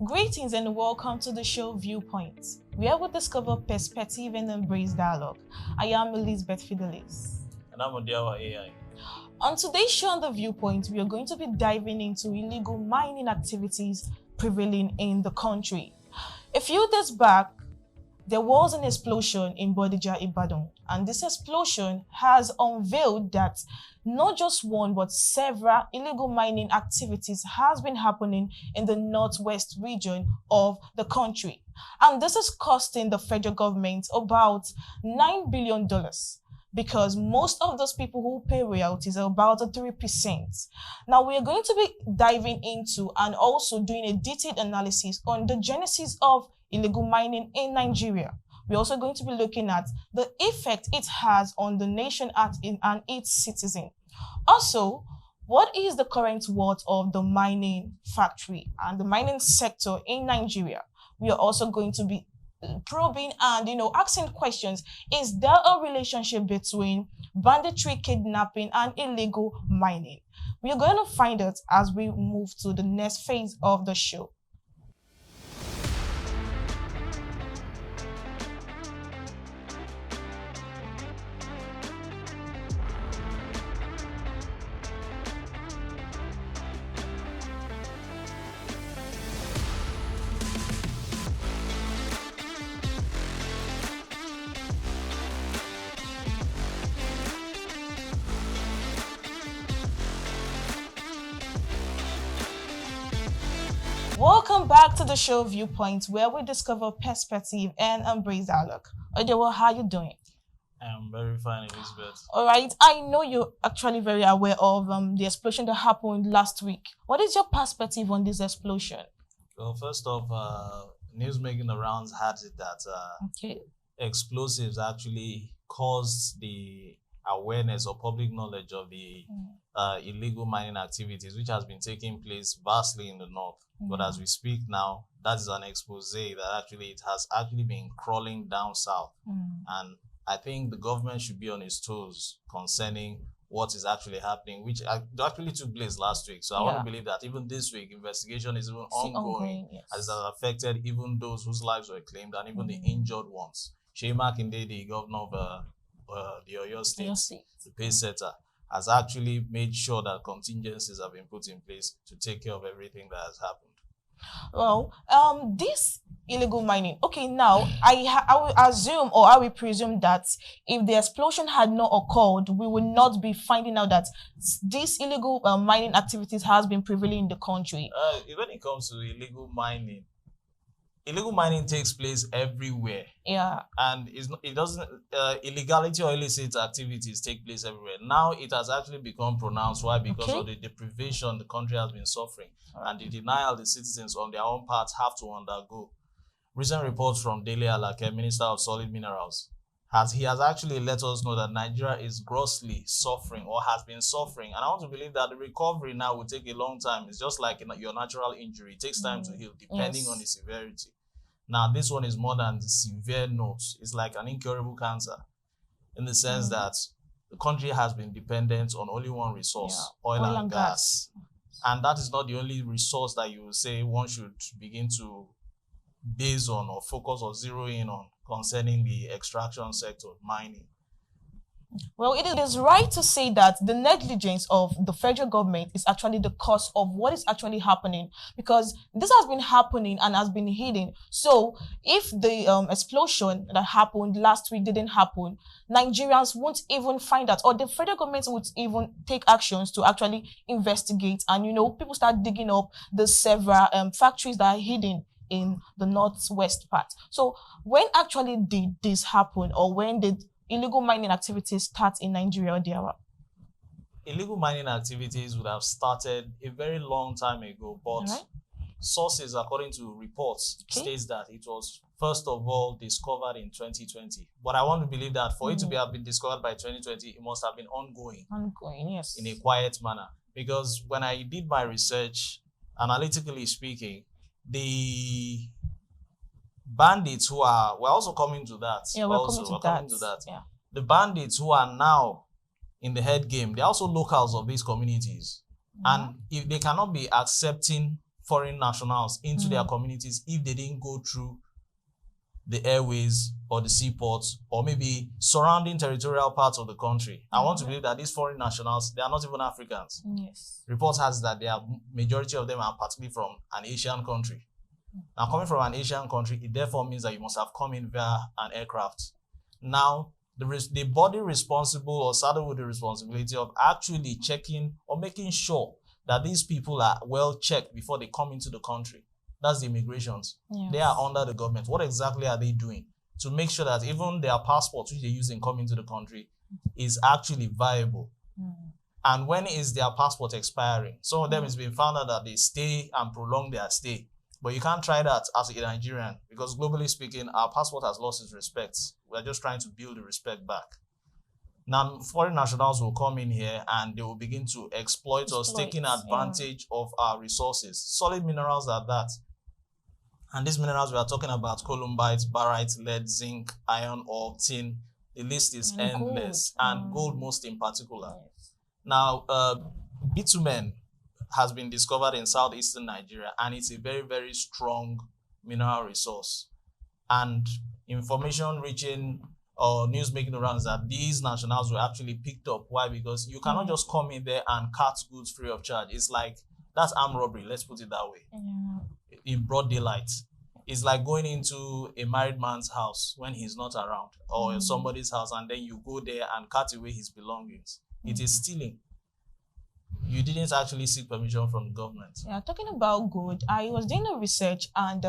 Greetings and welcome to the show Viewpoint, where we discover perspective and embrace dialogue. I am Elizabeth Fidelis. And I'm Odiawa AI. On today's show on the Viewpoint, we are going to be diving into illegal mining activities prevailing in the country. A few days back, there was an explosion in Bodija, Ibadan, and this explosion has unveiled that not just one but several illegal mining activities has been happening in the northwest region of the country. And this is costing the federal government about $9 billion because most of those people who pay royalties are about 3%. Now, we are going to be diving into and also doing a detailed analysis on the genesis of illegal mining in Nigeria. We're also going to be looking at the effect it has on the nation and its citizen. Also, what is the current worth of the mining factory and the mining sector in Nigeria? We are also going to be probing and asking questions. Is there a relationship between banditry, kidnapping, and illegal mining? We are going to find out as we move to the next phase of the show. Welcome back to the show Viewpoint, where we discover perspective and embrace dialogue. Odewa, how are you doing? I'm very fine, Elizabeth. All right, I know you're actually very aware of the explosion that happened last week. What is your perspective on this explosion? Well, first off, news making the rounds had it that explosives actually caused the awareness or public knowledge of the illegal mining activities, which has been taking place vastly in the north. But as we speak now, that is an expose that actually it has actually been crawling down south. And I think the government should be on its toes concerning what is actually happening, which actually took place last week. So I want to believe that even this week, investigation is even ongoing, as it has affected even those whose lives were claimed and even the injured ones. Shey Makinde, the governor of the Oyo State, the pace setter, has actually made sure that contingencies have been put in place to take care of everything that has happened. Well, this illegal mining. Okay, now I will assume or I will presume that if the explosion had not occurred, we would not be finding out that these illegal mining activities has been prevailing in the country. When it comes to illegal mining takes place everywhere. Yeah. And it doesn't, illegality or illicit activities take place everywhere. Now it has actually become pronounced. Why? Because of the deprivation the country has been suffering and the denial the citizens on their own part have to undergo. Recent reports from Dele Alake, Minister of Solid Minerals, he has actually let us know that Nigeria is grossly suffering or has been suffering. And I want to believe that the recovery now will take a long time. It's just like your natural injury. It takes time to heal depending on the severity. Now, this one is more than the severe note. It's like an incurable cancer in the sense that the country has been dependent on only one resource, oil and gas. And that is not the only resource that you will say one should begin to base on or focus or zero in on concerning the extraction sector, mining. Well, it is right to say that the negligence of the federal government is actually the cause of what is actually happening, because this has been happening and has been hidden. So if the explosion that happened last week didn't happen, Nigerians won't even find out, or the federal government would even take actions to actually investigate. And, people start digging up the several factories that are hidden in the northwest part. So when actually did this happen, or when did illegal mining activities start in Nigeria, Diawa? Illegal mining activities would have started a very long time ago, but sources, according to reports, states that it was first of all discovered in 2020. But I want to believe that for it to have been discovered by 2020, it must have been ongoing. Ongoing, yes. In a quiet manner. Because when I did my research, analytically speaking, the bandits who are, we're also coming to that. Yeah, we're coming to that. Yeah. The bandits who are now in the head game, they're also locals of these communities. And if they cannot be accepting foreign nationals into their communities if they didn't go through the airways or the seaports or maybe surrounding territorial parts of the country. I want to believe that these foreign nationals, they are not even Africans. Yes. Reports has that majority of them are particularly from an Asian country. Now, coming from an Asian country, it therefore means that you must have come in via an aircraft. Now, the body responsible or saddled with the responsibility of actually checking or making sure that these people are well checked before they come into the country. That's the immigrations. Yes. They are under the government. What exactly are they doing to make sure that even their passports, which they use in coming to the country, is actually viable? And when is their passport expiring? Some of them it's been found out that they stay and prolong their stay. But you can't try that as a Nigerian because globally speaking, our passport has lost its respect. We're just trying to build the respect back. Now, foreign nationals will come in here and they will begin to exploit us, taking advantage of our resources. Solid minerals are that. And these minerals we are talking about, columbite, barite, lead, zinc, iron ore, tin. The list is endless. And gold most in particular. Yes. Now, bitumen has been discovered in southeastern Nigeria, and it's a very, very strong mineral resource. And information reaching or news making the rounds that these nationals were actually picked up. Why? Because you cannot just come in there and cut goods free of charge. It's like, that's armed robbery, let's put it that way. In broad daylight. It's like going into a married man's house when he's not around, or somebody's house, and then you go there and cut away his belongings. It is stealing. You didn't actually seek permission from the government. Yeah, talking about gold, I was doing a research and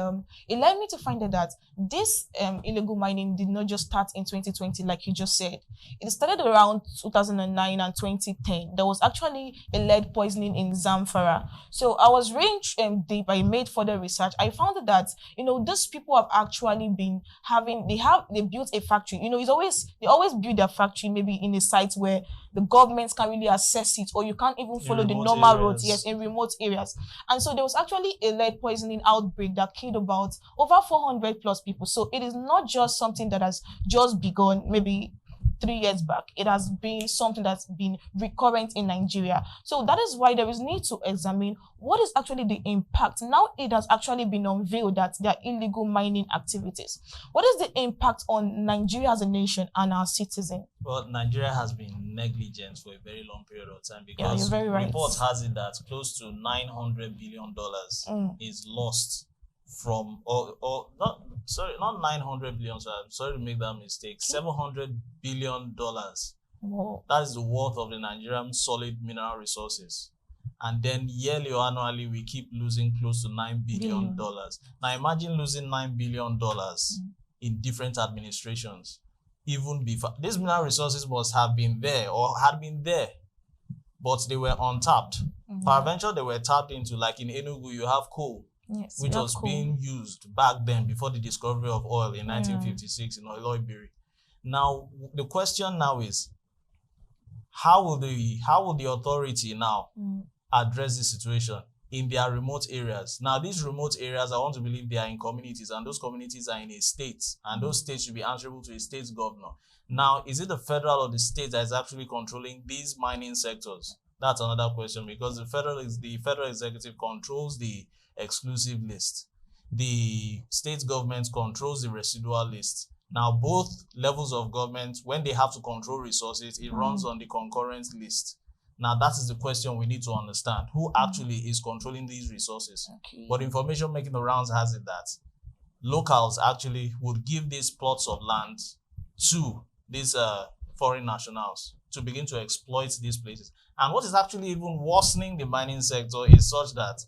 it led me to find out that this illegal mining did not just start in 2020, like you just said. It started around 2009 and 2010. There was actually a lead poisoning in Zamfara. So I was really deep. I made further research. I found that, you know, these people have actually been having, they built a factory. You know, they always build their factory maybe in a site where the government can really access it, or you can't even follow the normal roads, yes, in remote areas. And so there was actually a lead poisoning outbreak that killed about over 400 plus people. So it is not just something that has just begun maybe 3 years back. It has been something that's been recurrent in Nigeria. So that is why there is need to examine what is actually the impact. Now it has actually been unveiled that there are illegal mining activities. What is the impact on Nigeria as a nation and our citizens? Well, Nigeria has been negligent for a very long period of time because yeah, you're very right. reports has it that close to $900 billion is lost from not 900 billion, so I'm sorry to make that mistake. $700 billion. Whoa. That is the worth of the Nigerian solid mineral resources. And then yearly or annually, we keep losing close to $9 billion. Now imagine losing $9 billion in different administrations. Even before, these mineral resources must have been there or had been there, but they were untapped. Peradventure, they were tapped into, like in Enugu, you have coal. Yes, which was being used back then before the discovery of oil in 1956 in Oloibiri. Now, the question now is, how will the authority now address this situation in their remote areas? Now, these remote areas, I want to believe they are in communities, and those communities are in a state, and those states should be answerable to a state governor. Now, is it the federal or the state that is actually controlling these mining sectors? That's another question, because the federal executive controls the exclusive list. The state government controls the residual list. Now, both levels of government, when they have to control resources, it runs on the concurrent list. Now, that is the question we need to understand. Who actually is controlling these resources? But information making the rounds has it that locals actually would give these plots of land to these foreign nationals to begin to exploit these places. And what is actually even worsening the mining sector is such that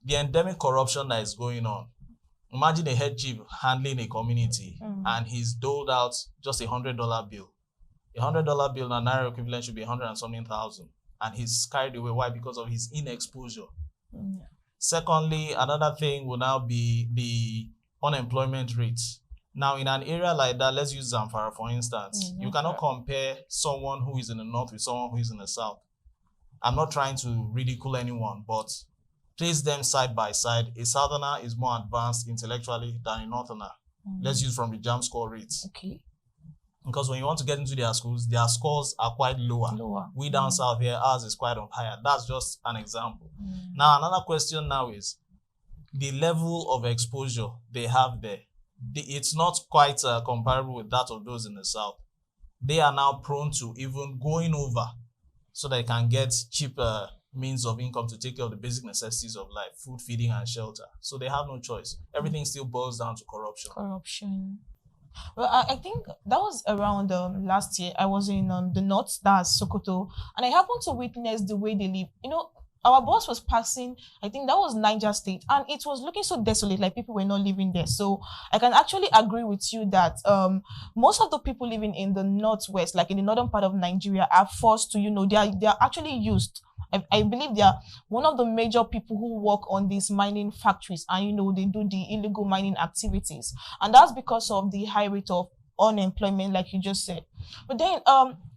the endemic corruption that is going on. Imagine a head chief handling a community and he's doled out just $100 bill. $100 bill in Naira equivalent should be 100 and something thousand. And he's carried away. Why? Because of his inexposure. Secondly, another thing will now be the unemployment rates. Now, in an area like that, let's use Zamfara, for instance. You cannot compare someone who is in the north with someone who is in the south. I'm not trying to ridicule anyone, but place them side by side. A southerner is more advanced intellectually than a northerner. Let's use from the JAMB score rates. Because when you want to get into their schools, their scores are quite lower. We down south here, ours is quite higher. That's just an example. Now, another question now is the level of exposure they have there. It's not quite comparable with that of those in the south. They are now prone to even going over so they can get cheaper means of income to take care of the basic necessities of life, food, feeding, and shelter. So they have no choice. Everything still boils down to corruption. Well, I think that was around last year. I was in the north, that's Sokoto, and I happened to witness the way they live. You know, our bus was passing, I think that was Niger State, and it was looking so desolate, like people were not living there. So I can actually agree with you that most of the people living in the northwest, like in the northern part of Nigeria, are forced to, you know, they are actually used. I believe they are one of the major people who work on these mining factories, and you know they do the illegal mining activities, and that's because of the high rate of unemployment, like you just said. But then,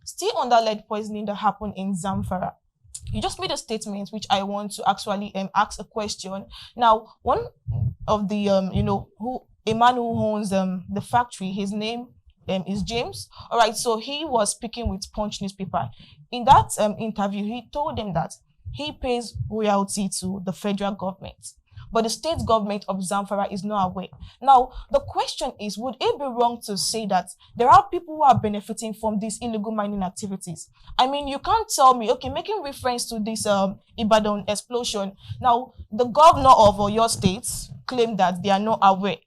still on that lead poisoning that happened in Zamfara, you just made a statement which I want to actually ask a question. Now, one of the a man who owns the factory, his name is James. All right, so he was speaking with Punch newspaper. In that interview, he told them that he pays royalty to the federal government, but the state government of Zamfara is not aware. Now, the question is, would it be wrong to say that there are people who are benefiting from these illegal mining activities? I mean, you can't tell me, okay, making reference to this Ibadan explosion. Now, the governor of your state claimed that they are not aware.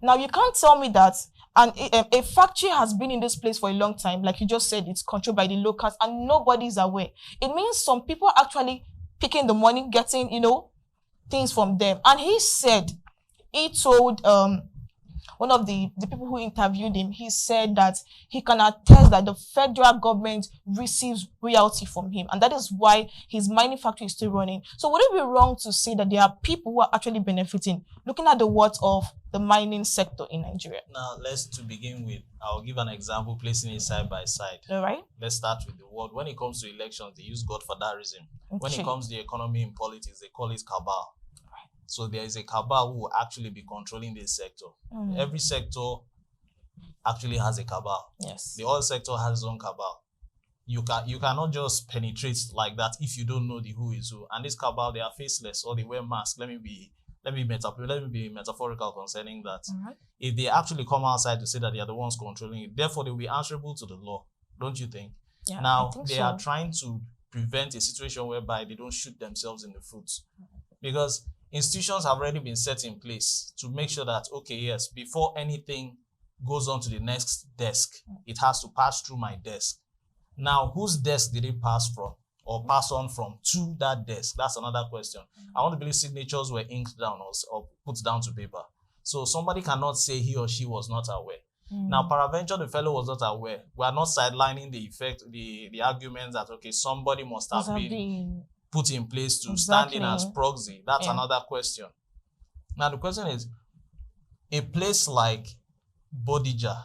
Now, you can't tell me that and a factory has been in this place for a long time, like you just said, it's controlled by the locals and nobody's aware. It means some people are actually picking the money, getting, you know, things from them. And he told one of the people who interviewed him, he said that he can attest that the federal government receives royalty from him, and that is why his mining factory is still running. So would it be wrong to say that there are people who are actually benefiting, looking at the worth of the mining sector in Nigeria? Now, to begin with, I'll give an example, placing it side by side. All right. Let's start with the word. When it comes to elections, they use godfatherism. Okay. When it comes to the economy and politics, they call it cabal. So there is a cabal who will actually be controlling this sector. Every sector actually has a cabal. Yes. The oil sector has its own cabal. You cannot just penetrate like that if you don't know the who is who. And this cabal, they are faceless or they wear masks. Let me be metaphorical concerning that. If they actually come outside to say that they are the ones controlling it, therefore they will be answerable to the law, don't you think? Yeah, now they are trying to prevent a situation whereby they don't shoot themselves in the foot, because institutions have already been set in place to make sure that, okay, yes, before anything goes on to the next desk, it has to pass through my desk. Now, whose desk did it pass from or pass on from to that desk? That's another question. I want to believe signatures were inked down or put down to paper. So somebody cannot say he or she was not aware. Now, peradventure, the fellow was not aware. We are not sidelining the argument that, okay, somebody must have been put in place to stand in as proxy. That's another question. Now, the question is, a place like Bodija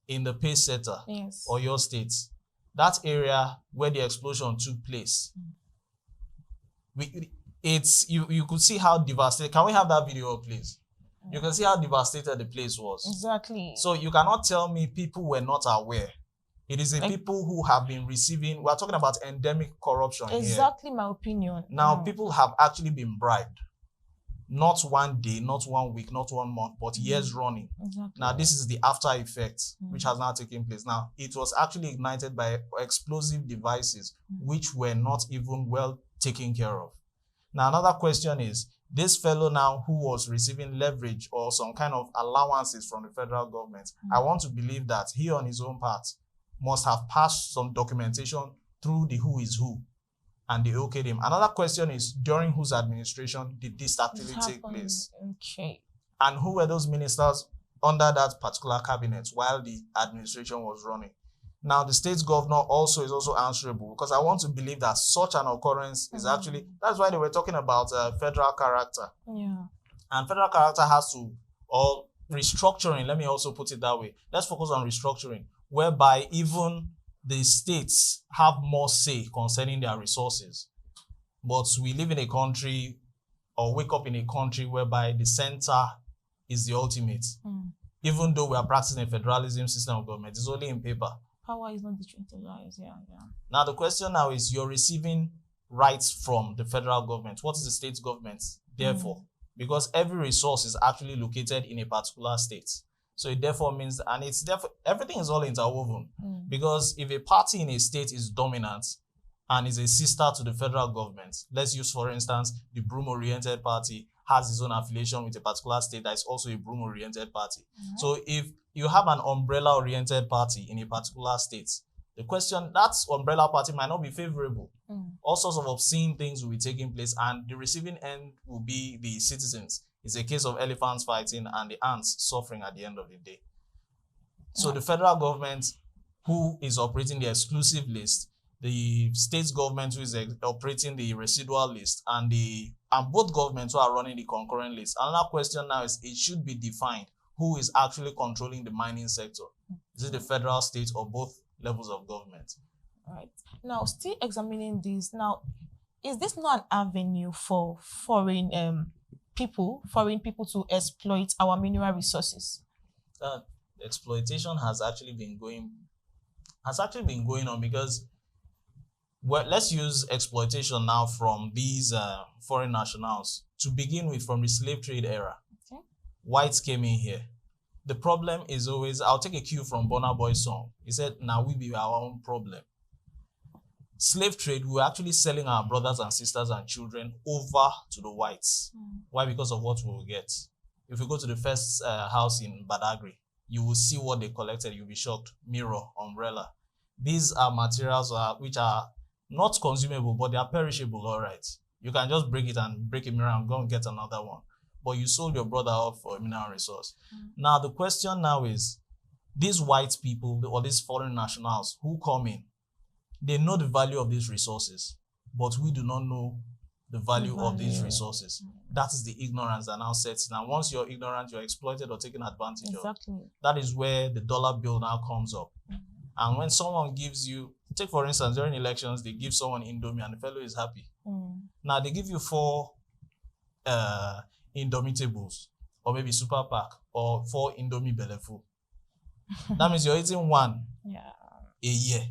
in the Pace Setter or your states, that area where the explosion took place, you could see how devastated. Can we have that video up, please? You can see how devastated the place was. Exactly. So you cannot tell me people were not aware. It is the people who have been receiving. We're talking about endemic corruption here. Exactly my opinion. Now, people have actually been bribed. Not one day, not 1 week, not 1 month, but years running. Exactly. Now, this is the after effect, which has now taken place. Now, it was actually ignited by explosive devices, which were not even well taken care of. Now, another question is, this fellow now who was receiving leverage or some kind of allowances from the federal government, I want to believe that he on his own part must have passed some documentation through the who is who, and they okayed him. Another question is, during whose administration did this activity take place? Okay. And who were those ministers under that particular cabinet while the administration was running? Now, the state governor is also answerable, because I want to believe that such an occurrence is actually, that's why they were talking about federal character. Yeah. And federal character has to, or restructuring, let me also put it that way. Let's focus on restructuring, whereby even the states have more say concerning their resources. But we live in a country, or wake up in a country, whereby the center is the ultimate. even though we are practicing a federalism system of government, it's only in paper. Power is not decentralized. Yeah. Now, the question now is, you're receiving rights from the federal government. What is the state government there for? Because every resource is actually located in a particular state. So it therefore means, and it's therefore, everything is all interwoven. Because if a party in a state is dominant and is a sister to the federal government, let's use, for instance, the Broom-oriented party has its own affiliation with a particular state that is also a Broom-oriented party. So if you have an umbrella-oriented party in a particular state, the question, that umbrella party might not be favorable. All sorts of obscene things will be taking place, and the receiving end will be the citizens. It's a case of elephants fighting and the ants suffering at the end of the day. So the federal government, who is operating the exclusive list, the state government, who is operating the residual list, and both governments who are running the concurrent list. Another question now is, it should be defined who is actually controlling the mining sector. Is it the federal, state, or both levels of government? All right. Now, still examining this. Now, is this not an avenue for foreign people to exploit our mineral resources? Exploitation has actually been going on, because, well, let's use exploitation now from these foreign nationals. To begin with, from the slave trade era, whites came in here. The problem is always, I'll take a cue from Burna Boy's song. He said, "Now we be our own problem." Slave trade, we were actually selling our brothers and sisters and children over to the whites. Why? Because of what we will get. If you go to the first house in Badagry, you will see what they collected. You'll be shocked. Mirror, umbrella. These are materials which are not consumable, but they are perishable, all right. You can just break it and break a mirror and go and get another one. But you sold your brother off for a mineral resource. Now, the question now is, these white people or these foreign nationals who come in, they know the value of these resources, but we do not know the value of these resources. That is the ignorance that now sets in. And once you're ignorant, you're exploited or taken advantage of. That is where the dollar bill now comes up. And when someone gives you, take for instance, during elections, they give someone Indomie and the fellow is happy. Now they give you 4 Indomitables, or maybe Super Pack, or 4 Indomie Belefu. That means you're eating 1 a year.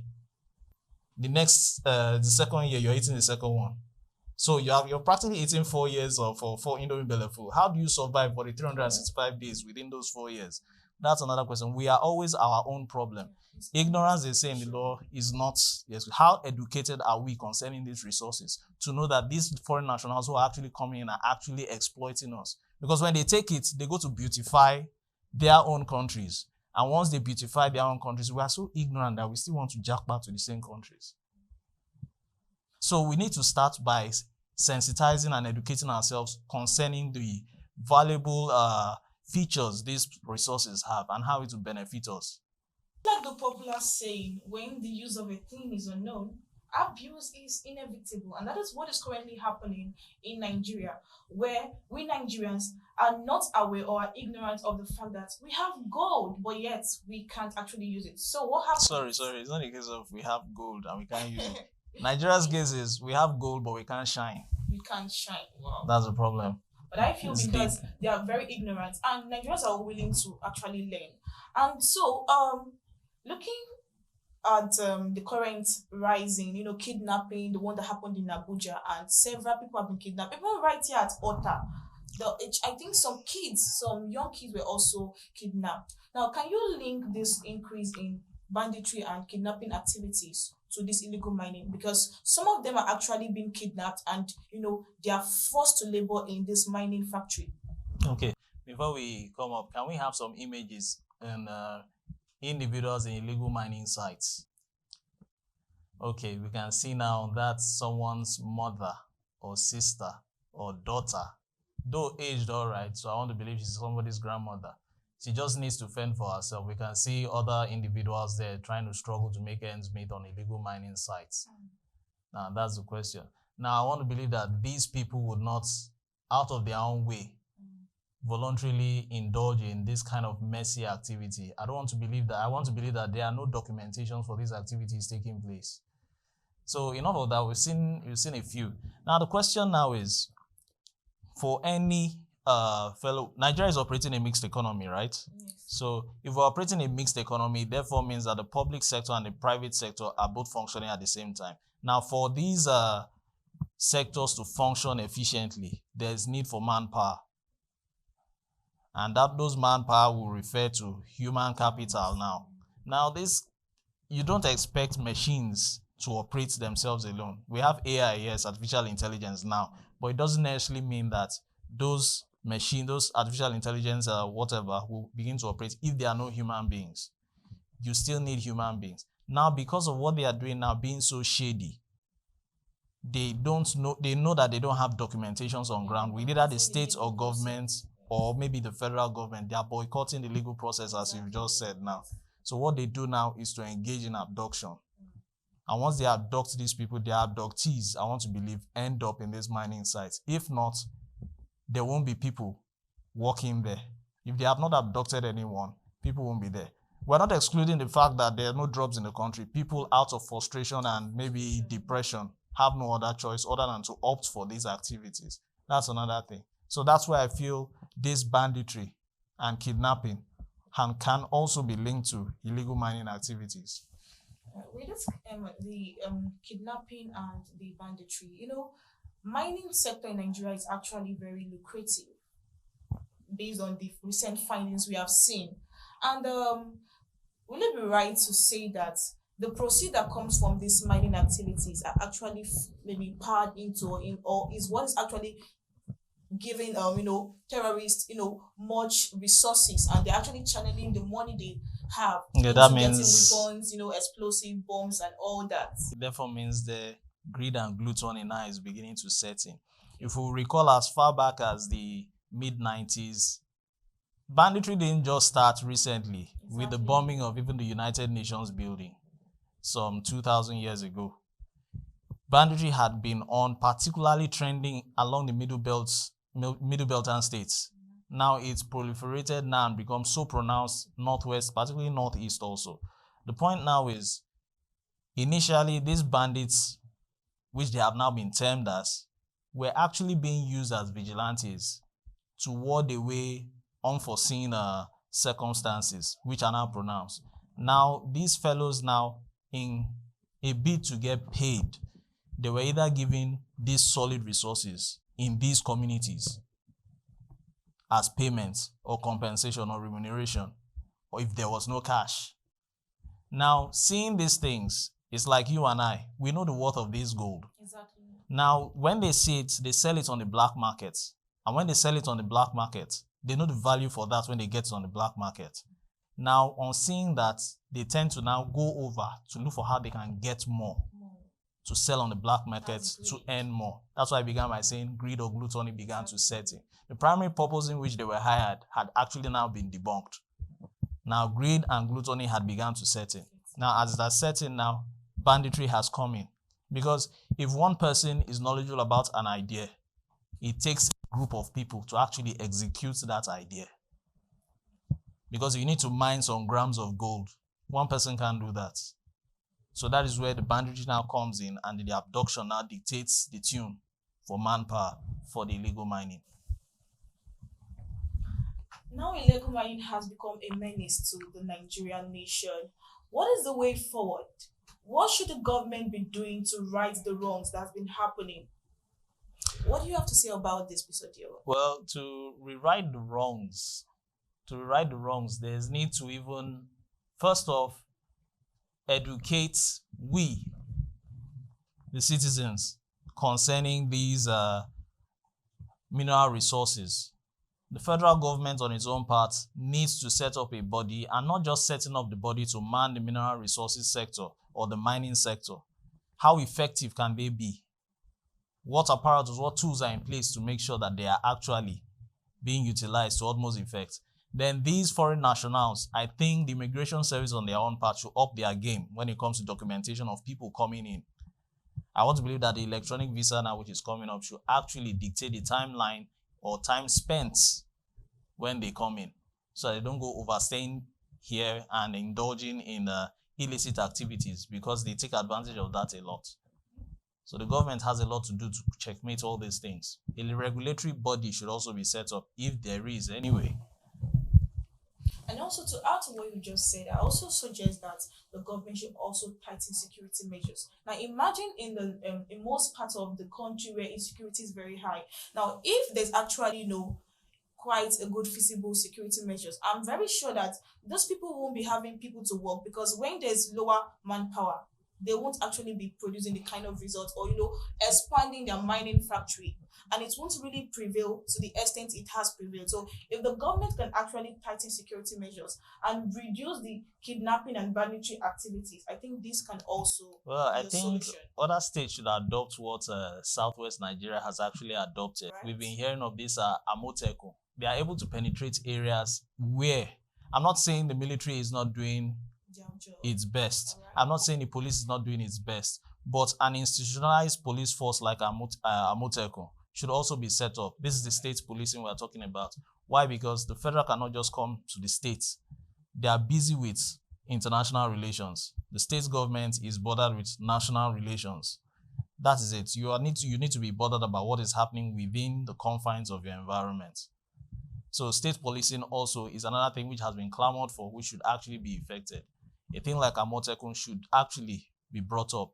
The second year, you're eating the second one. So you're practically eating 4 years of 4 Indomie Belefu. How do you survive for the 365 days within those 4 years? That's another question. We are always our own problem. Ignorance, they say in the law, is not, yes, how educated are we concerning these resources to know that these foreign nationals who are actually coming in are actually exploiting us? Because when they take it, they go to beautify their own countries. And once they beautify their own countries, we are so ignorant that we still want to jack back to the same countries. So we need to start by sensitizing and educating ourselves concerning the valuable features these resources have and how it will benefit us. Like the popular saying, when the use of a thing is unknown, abuse is inevitable. And that is what is currently happening in Nigeria, where we Nigerians are not aware or are ignorant of the fact that we have gold, but yet we can't actually use it. So what happens? Sorry. It's not a case of we have gold and we can't use it. Nigeria's case is we have gold, but we can't shine. We can't shine. Wow. That's the problem. But I feel because they are very ignorant and Nigerians are willing to actually learn. And so, looking at the current rising, kidnapping, the one that happened in Abuja, and several people have been kidnapped. Even right here at Ota, I think some young kids were also kidnapped. Now, can you link this increase in banditry and kidnapping activities to this illegal mining? Because some of them are actually being kidnapped and, they are forced to labor in this mining factory. Okay, before we come up, can we have some images and individuals in illegal mining sites? Okay, we can see now that's someone's mother or sister or daughter, though aged, all right, so I want to believe she's somebody's grandmother. She just needs to fend for herself. We can see other individuals there trying to struggle to make ends meet on illegal mining sites. Now, that's the question. Now, I want to believe that these people would not, out of their own way, voluntarily indulge in this kind of messy activity. I don't want to believe that. I want to believe that there are no documentations for these activities taking place. So enough of that. We've seen a few. Now the question now is, for any fellow, Nigeria is operating a mixed economy, right? Yes. So if we're operating a mixed economy, therefore means that the public sector and the private sector are both functioning at the same time. Now, for these sectors to function efficiently, there's need for manpower. And that those manpower will refer to human capital now. Now, this, you don't expect machines to operate themselves alone. We have AI, yes, artificial intelligence now, but it doesn't necessarily mean that those machines, those artificial intelligence, whatever, will begin to operate if there are no human beings. You still need human beings. Now, because of what they are doing now being so shady, they know that they don't have documentations on ground. With either the state or government or maybe the federal government, they are boycotting the legal process, as you've just said now. So what they do now is to engage in abduction. And once they abduct these people, their abductees, I want to believe, end up in these mining sites. If not, there won't be people working there. If they have not abducted anyone, people won't be there. We're not excluding the fact that there are no jobs in the country. People out of frustration and maybe depression have no other choice other than to opt for these activities. That's another thing. So that's why I feel this banditry and kidnapping can also be linked to illegal mining activities. With this, the kidnapping and the banditry, mining sector in Nigeria is actually very lucrative based on the recent findings we have seen. And will it be right to say that the proceeds that comes from these mining activities are actually maybe poured into or is what is actually giving terrorists much resources, and they're actually channeling the money they have that into means getting weapons, explosive bombs and all that. It therefore means the greed and gluttony now is beginning to set in. If we recall as far back as the mid-90s, banditry didn't just start recently with the bombing of even the United Nations building some 2,000 years ago. Banditry had been on, particularly trending along the Middle Beltern states. Now it's proliferated now and become so pronounced northwest, particularly northeast also. The point now is, initially these bandits, which they have now been termed as, were actually being used as vigilantes to ward away unforeseen circumstances, which are now pronounced. Now, these fellows now, in a bid to get paid, they were either given these solid resources in these communities as payment or compensation or remuneration, or if there was no cash. Now, seeing these things, it's like you and I, we know the worth of this gold. Exactly. Now, when they see it, they sell it on the black market. And when they sell it on the black market, they know the value for that when they get it on the black market. Now, on seeing that, they tend to now go over to look for how they can get more to sell on the black market to earn more. That's why I began by saying greed or gluttony began to set in. The primary purpose in which they were hired had actually now been debunked. Now, greed and gluttony had begun to set in. Now, as that set in now, banditry has come in. Because if one person is knowledgeable about an idea, it takes a group of people to actually execute that idea. Because you need to mine some grams of gold. One person can't do that. So that is where the banditry now comes in, and the abduction now dictates the tune for manpower for the illegal mining. Now illegal mining has become a menace to the Nigerian nation. What is the way forward? What should the government be doing to right the wrongs that have been happening? What do you have to say about this, Mr. Dio? Well, to rewrite the wrongs, there's need to even, first off, educate we, the citizens, concerning these mineral resources. The federal government on its own part needs to set up a body, and not just setting up the body to man the mineral resources sector or the mining sector. How effective can they be? What apparatus, what tools are in place to make sure that they are actually being utilized to utmost effect? Then these foreign nationals, I think the immigration service on their own part should up their game when it comes to documentation of people coming in. I want to believe that the electronic visa now, which is coming up, should actually dictate the timeline or time spent when they come in, so they don't go overstaying here and indulging in illicit activities, because they take advantage of that a lot. So the government has a lot to do to checkmate all these things. A regulatory body should also be set up, if there is anyway. And also, to add to what you just said, I also suggest that the government should also tighten security measures. Now, imagine in most parts of the country where insecurity is very high. Now, if there's actually quite a good feasible security measures, I'm very sure that those people won't be having people to work, because when there's lower manpower, they won't actually be producing the kind of results, or expanding their mining factory, and it won't really prevail to the extent it has prevailed. So if the government can actually tighten security measures and reduce the kidnapping and banditry activities, I think this can also I be a think solution. other states should adopt what Southwest Nigeria has actually adopted. Right. We've been hearing of this Amoteco. They are able to penetrate areas where, I'm not saying the military is not doing its best. Right. I'm not saying the police is not doing its best, but an institutionalized police force like Amoteco should also be set up. This is the state policing we're talking about. Why? Because the federal cannot just come to the states. They are busy with international relations. The state government is bothered with national relations. That is it. You need to be bothered about what is happening within the confines of your environment. So state policing also is another thing which has been clamored for, which should actually be effected. A thing like Amotekun should actually be brought up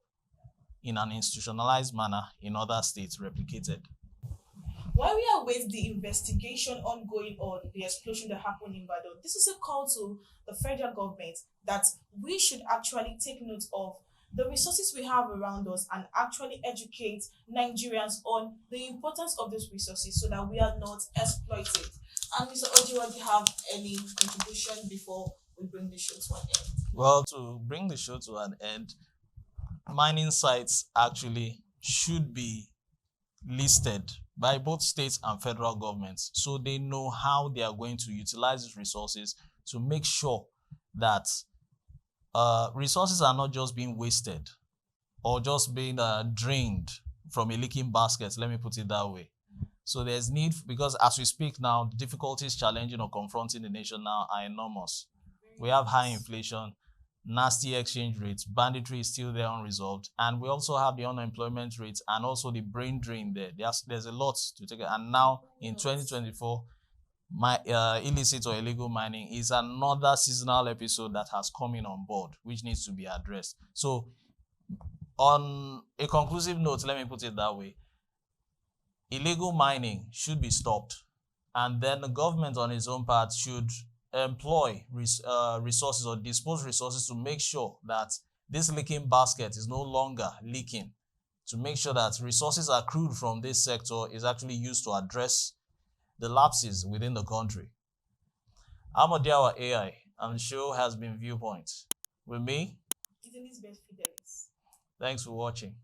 in an institutionalized manner in other states, replicated. While we await the investigation ongoing on the explosion that happened in Badon, this is a call to the federal government that we should actually take note of the resources we have around us and actually educate Nigerians on the importance of these resources so that we are not exploited. And Mr. Ojiwa, do you have any contribution before we bring the show to an end? Well, to bring the show to an end, mining sites actually should be listed by both states and federal governments, so they know how they are going to utilize these resources to make sure that resources are not just being wasted or just being drained from a leaking basket, let me put it that way. So there's need, because as we speak now, the difficulties challenging or confronting the nation now are enormous. We have high inflation, nasty exchange rates, banditry is still there unresolved, and we also have the unemployment rates and also the brain drain there. There's a lot to take, and now in 2024, illicit or illegal mining is another seasonal episode that has come in on board, which needs to be addressed. So on a conclusive note, let me put it that way. Illegal mining should be stopped, and then the government on its own part should employ resources or dispose resources to make sure that this leaking basket is no longer leaking, to make sure that resources accrued from this sector is actually used to address the lapses within the country. I'm Odiawa AI, and the show has been Viewpoint. With me, Elizabeth Fidelis. Thanks for watching.